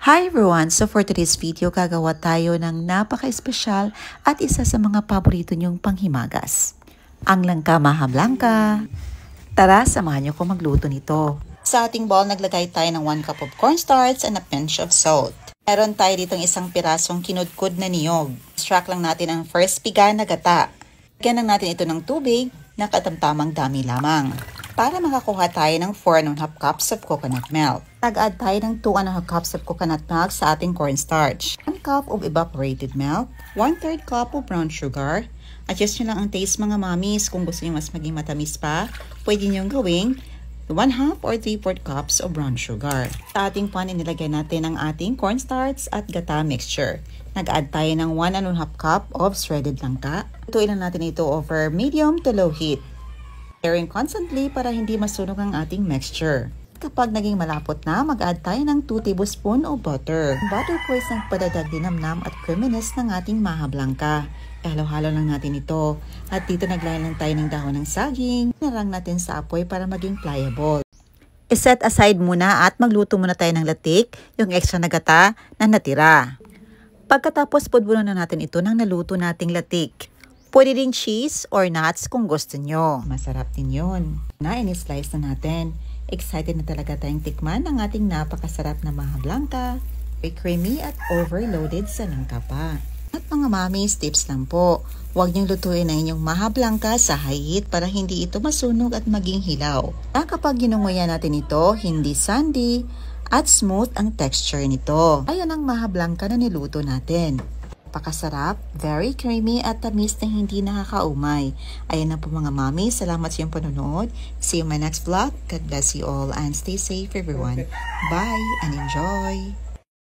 Hi everyone! So for today's video, gagawa tayo ng napaka-espesyal at isa sa mga paborito nyong panghimagas. Ang langka maha blanca. Tara, samahan niyo ko magluto nito. Sa ating bowl, naglagay tayo ng 1 cup of cornstarch and a pinch of salt. Meron tayo ditong isang pirasong kinudkod na niyog. Extract lang natin ang first piga na gata. Lagyan lang natin ito ng tubig na katamtamang dami lamang. Para makakuha tayo ng 4 1/2 cups of coconut milk. Tag-add tayo ng 2 1/2 cups of coconut milk sa ating cornstarch. 1 cup of evaporated milk, 1/3 cup of brown sugar. Adjust nyo lang ang taste mga mommies. Kung gusto nyo mas maging matamis pa, pwede nyo gawing 1/2 or 3/4 cups of brown sugar. Sa ating pan, inilagay natin ang ating cornstarch at gata mixture. Nag-add tayo ng 1 1/2 cup of shredded langka. Lutuin lang natin ito over medium to low heat. Stirring constantly para hindi masunog ang ating mixture. Kapag naging malapot na, mag-add tayo ng 2 tablespoon of butter. Ang butter po is nagpadadag dinamnam at creaminess ng ating maha blanca. Halo-halo lang natin ito. At dito naglagay lang tayo ng dahon ng saging. Narang natin sa apoy para maging pliable. I-set aside muna at magluto muna tayo ng latik, yung extra na gata na natira. Pagkatapos, pudbunan na natin ito ng naluto nating latik. Pwede din cheese or nuts kung gusto nyo. Masarap din yun. Na, in-slice na natin. Excited na talaga tayong tikman ang ating napakasarap na maha blanca. Very creamy at overloaded sa langka pa. At mga mommies, tips lang po. Huwag niyong lutuin ang inyong maha blanca sa high heat para hindi ito masunog at maging hilaw. Na kapag ginunguyan natin ito, hindi sandy at smooth ang texture nito. Ayan ang maha blanca na niluto natin. Napakasarap, very creamy at tamis na hindi nakakaumay. Ayan na po mga mami, salamat sa iyong panonood. See you in my next vlog. God bless you all and stay safe everyone. Bye and enjoy!